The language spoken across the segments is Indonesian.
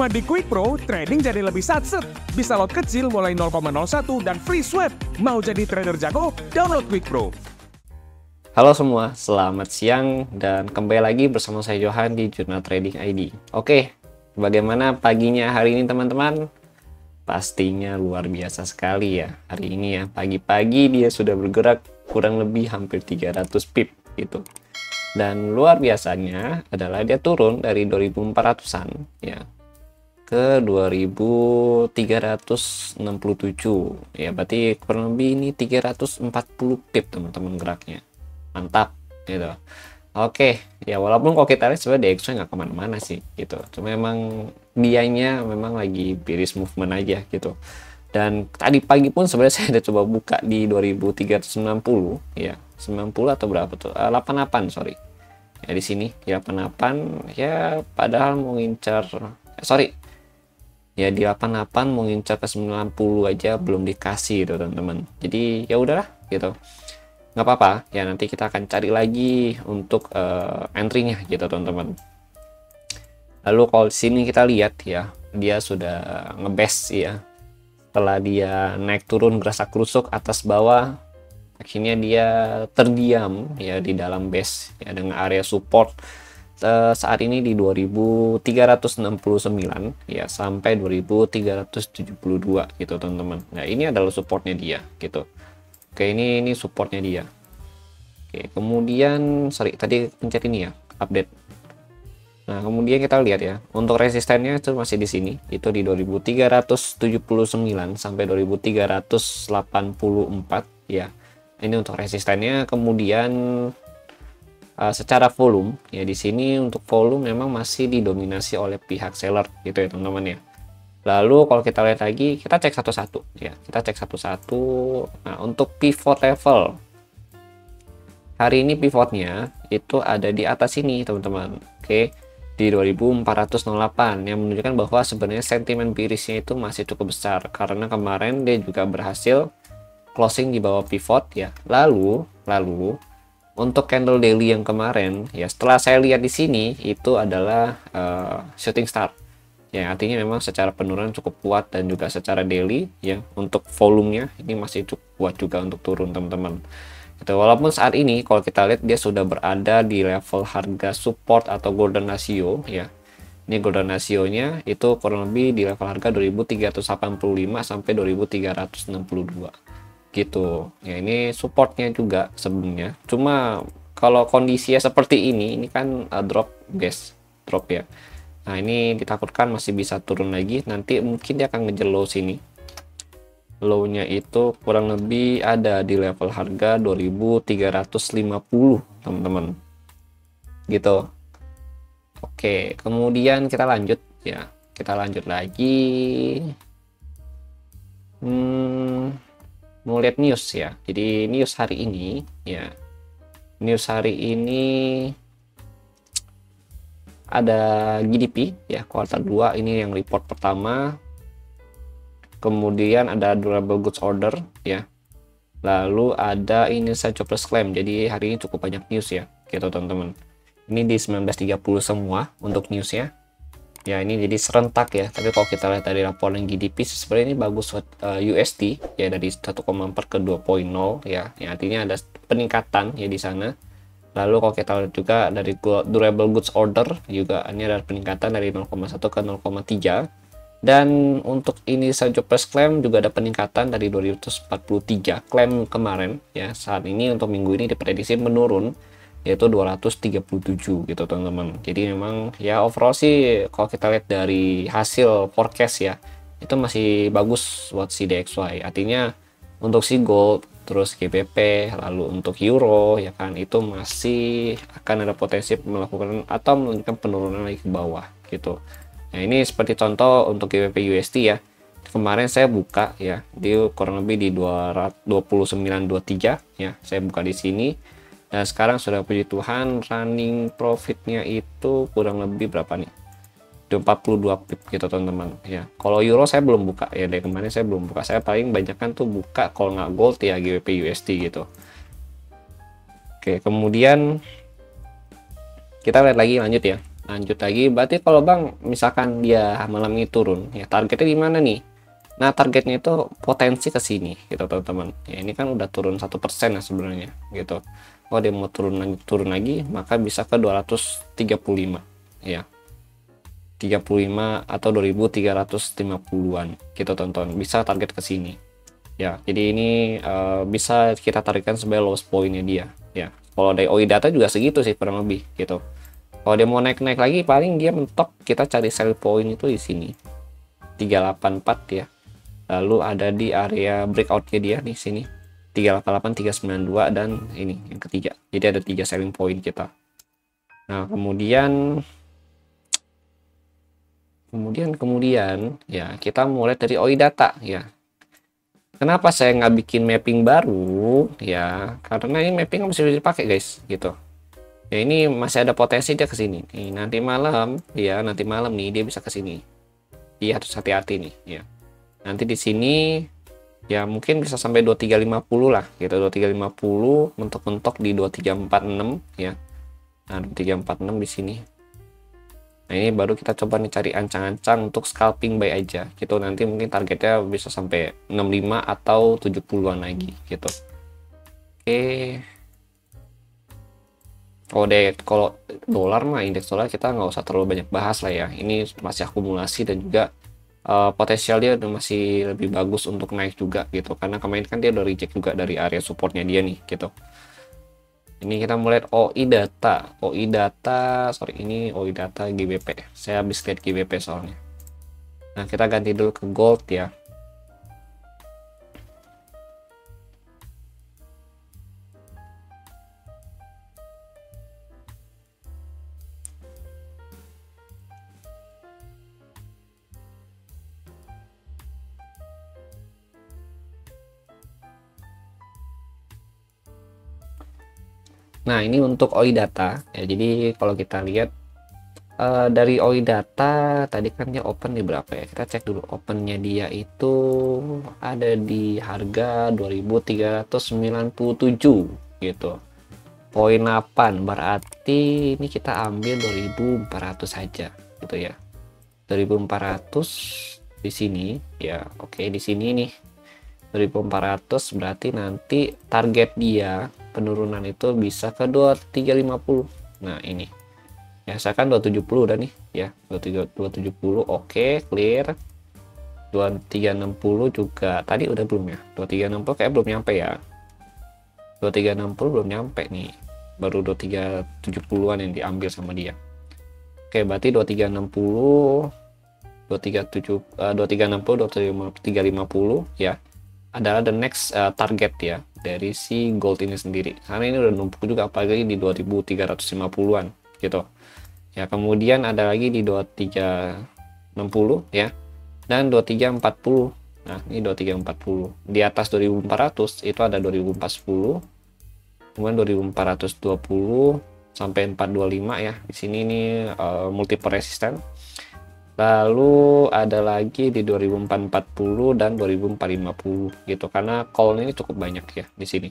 Cuma di Quick Pro, trading jadi lebih satset. Bisa lot kecil mulai 0,01 dan free swap. Mau jadi trader jago? Download Quick Pro. Halo semua, selamat siang dan kembali lagi bersama saya Johan di Jurnal Trading ID. Oke, bagaimana paginya hari ini teman-teman? Pastinya luar biasa sekali ya hari ini ya. Pagi-pagi dia sudah bergerak kurang lebih hampir 300 pip gitu. Dan luar biasanya adalah dia turun dari 2400-an ya ke 2367 ya, berarti kurang lebih ini 340 pip teman-teman geraknya. Mantap gitu. Oke ya, walaupun kalau kita lihat sebenarnya DXY nggak kemana-mana sih gitu, cuma memang dianya memang lagi bearish movement aja gitu. Dan tadi pagi pun sebenarnya saya udah coba buka di 2390 ya, 90 atau berapa tuh, 88 sorry ya, di sini ya 88 ya, padahal mau ngincar sorry ya di 88 mau ngincar ke 90 aja belum dikasih gitu teman-teman. Jadi ya udahlah gitu, nggak apa-apa ya, nanti kita akan cari lagi untuk entry-nya gitu teman-teman. Lalu kalau di sini kita lihat ya, dia sudah ngebest ya, setelah dia naik turun gerasak kerusuk atas bawah, akhirnya dia terdiam ya di dalam base ya, dengan area support saat ini di 2369 ya sampai 2372 gitu teman-teman. Nah ini adalah supportnya dia gitu. Oke, ini supportnya dia. Oke, kemudian sorry tadi pencet ini ya, update. Nah kemudian kita lihat ya, untuk resistennya itu masih di sini, itu di 2379 sampai 2384 ya. Ini untuk resistennya. Kemudian secara volume ya, di sini untuk volume memang masih didominasi oleh pihak seller gitu ya teman-teman ya. Lalu kalau kita lihat lagi, kita cek satu-satu ya, kita cek satu-satu. Nah untuk pivot level hari ini, pivotnya itu ada di atas ini teman-teman. Oke, di 2408 yang menunjukkan bahwa sebenarnya sentimen bearishnya itu masih cukup besar, karena kemarin dia juga berhasil closing di bawah pivot ya. Lalu untuk candle daily yang kemarin ya, setelah saya lihat di sini itu adalah shooting star ya, artinya memang secara penurunan cukup kuat, dan juga secara daily ya untuk volumenya ini masih cukup kuat juga untuk turun teman-teman gitu. Walaupun saat ini kalau kita lihat dia sudah berada di level harga support atau golden ratio ya, ini golden ratio-nya itu kurang lebih di level harga 2385 sampai 2362 gitu ya. Ini supportnya juga sebenarnya, cuma kalau kondisinya seperti ini kan drop ya. Nah ini ditakutkan masih bisa turun lagi, nanti mungkin dia akan ngejar low sini. Low-nya itu kurang lebih ada di level harga 2350 teman-teman gitu. Oke, kemudian kita lanjut ya, kita lanjut lagi. Mau lihat news ya. Jadi news hari ini ya, news hari ini ada GDP ya kuartal 2, ini yang report pertama. Kemudian ada durable goods order ya, lalu ada ini saya jobless claim. Jadi hari ini cukup banyak news ya gitu teman-teman. Ini di 19.30 semua untuk newsnya ya, ini jadi serentak ya. Tapi kalau kita lihat dari laporan GDP sebenarnya ini bagus buat USD ya, dari 1,4 ke 2.0 ya, artinya ada peningkatan ya di sana. Lalu kalau kita lihat juga dari durable goods order juga, ini ada peningkatan dari 0,1 ke 0,3. Dan untuk ini jobless claim juga ada peningkatan dari 243 klaim kemarin ya. Saat ini untuk minggu ini diprediksi menurun, yaitu 237 gitu teman-teman. Jadi memang ya overall sih kalau kita lihat dari hasil forecast ya, itu masih bagus buat si DXY. Artinya untuk si gold, terus GBP, lalu untuk euro ya kan, itu masih akan ada potensi melakukan atau menunjukkan penurunan lagi ke bawah gitu. Nah ini seperti contoh untuk GBP USD ya, kemarin saya buka ya di kurang lebih di 29.23 ya, saya buka di sini. Dan sekarang sudah puji Tuhan running profitnya itu kurang lebih berapa nih, 42 pip gitu teman-teman ya. Kalau euro saya belum buka ya, dari kemarin saya belum buka, saya paling banyak kan tuh buka kalau nggak gold ya GBP USD gitu. Oke, kemudian kita lihat lagi lanjut ya. Lanjut lagi, berarti kalau bang misalkan dia malam ini turun ya, targetnya di mana nih? Nah, targetnya itu potensi ke sini gitu teman-teman ya. Ini kan udah turun 1% ya sebenarnya gitu. Kalau dia mau turun lagi maka bisa ke 235 ya, 35 atau 2350-an gitu tonton, bisa target ke sini ya. Jadi ini bisa kita tarikan sebagai lowest pointnya dia ya. Kalau dari OI data juga segitu sih kurang lebih gitu. Kalau dia mau naik-naik lagi paling dia mentok, kita cari sell point itu di sini 384 ya. Lalu ada di area breakoutnya dia di sini 388, 392 dan ini yang ketiga. Jadi ada 3 selling point kita. Nah, kemudian ya kita mulai dari OI data ya. Kenapa saya nggak bikin mapping baru ya? Karena ini mapping masih bisa dipakai guys gitu. Ya ini masih ada potensi dia ke sini. Nih, nanti malam nih dia bisa ke sini. Dia harus hati-hati nih ya. Nanti di sini ya mungkin bisa sampai 2350 lah gitu. 2350 mentok-mentok di 2346 ya. Nah, 2346 di sini. Nah, ini baru kita coba nih cari ancang-ancang untuk scalping buy aja gitu. Nanti mungkin targetnya bisa sampai 65 atau 70-an lagi gitu. Oke. Kalau dolar mah, indeks dolar kita nggak usah terlalu banyak bahas lah ya. Ini masih akumulasi dan juga potensial dia masih lebih bagus untuk naik juga gitu. Karena kemarin kan dia udah reject juga dari area supportnya dia nih gitu. Ini kita mulai OI data. Ini OI data GBP. Saya habis lihat GBP soalnya. Nah, kita ganti dulu ke gold ya. Nah, ini untuk OI data ya. Jadi kalau kita lihat dari OI data tadi kan dia open di berapa ya? Kita cek dulu opennya dia itu ada di harga 2397 gitu. Poin 8 berarti ini kita ambil 2400 saja gitu ya. 2400 di sini ya. Oke, di sini nih 2400 berarti nanti target dia penurunan itu bisa ke 2350. Nah, ini ya saya kan 270 udah nih ya, 270 oke, clear. 2360 juga tadi udah belum ya, 2360 kayak belum nyampe ya, 2360 belum nyampe nih, baru 2370-an yang diambil sama dia. Oke, berarti 2360 2350 ya adalah the next target ya dari si gold ini sendiri, karena ini udah numpuk juga apalagi di 2350-an gitu ya. Kemudian ada lagi di 2360 ya dan 2340. Nah, ini 2340 di atas 2400 itu ada 2410, kemudian 2420 sampai 425 ya. Di sini ini multiple resisten. Lalu ada lagi di 2440 dan 2450 gitu, karena call ini cukup banyak ya di sini.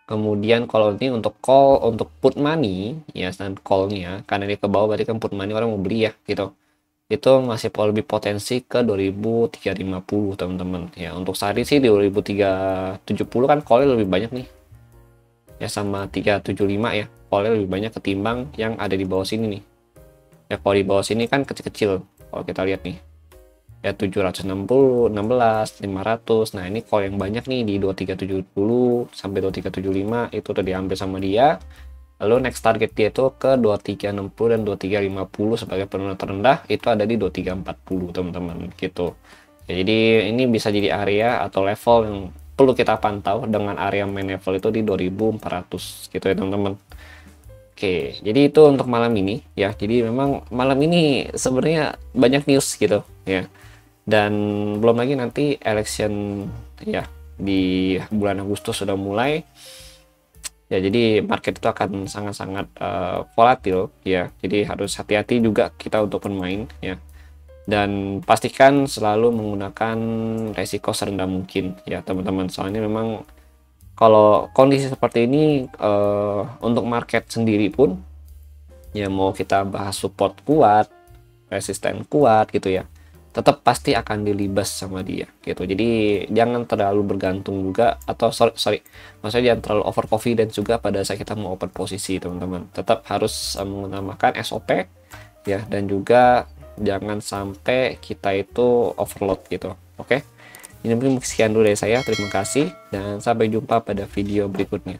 Kemudian kalau ini untuk call, untuk put money ya, dan callnya karena ini ke bawah berarti kan put money orang mau beli ya gitu. Itu masih lebih potensi ke 2350 teman-teman ya. Untuk saat ini sih di 2370 kan callnya lebih banyak nih ya, sama 375 ya, callnya lebih banyak ketimbang yang ada di bawah sini nih ya. Kalau di bawah sini kan kecil-kecil kalau kita lihat nih ya, 760, 16, 500. Nah, ini call yang banyak nih di 2370 sampai 2375 itu udah diambil sama dia. Lalu next target dia itu ke 2360 dan 2350 sebagai penurunan terendah itu ada di 2340 teman-teman gitu ya. Jadi ini bisa jadi area atau level yang perlu kita pantau dengan area main level itu di 2400 gitu ya teman-teman. Oke, jadi itu untuk malam ini ya. Jadi memang malam ini sebenarnya banyak news gitu ya. Dan belum lagi nanti election ya di bulan Agustus sudah mulai. Ya, jadi market itu akan sangat-sangat volatil ya. Jadi harus hati-hati juga kita untuk bermain ya. Dan pastikan selalu menggunakan resiko serendah mungkin ya teman-teman. Soalnya memang kalau kondisi seperti ini untuk market sendiri pun ya mau kita bahas support kuat, resisten kuat gitu ya, tetap pasti akan dilibas sama dia gitu. Jadi jangan terlalu bergantung juga, atau sorry maksudnya jangan terlalu overconfident juga pada saat kita mau open posisi teman-teman. Tetap harus mengutamakan SOP ya, dan juga jangan sampai kita itu overload gitu. Oke, ini mungkin sekian dulu dari saya. Terima kasih dan sampai jumpa pada video berikutnya.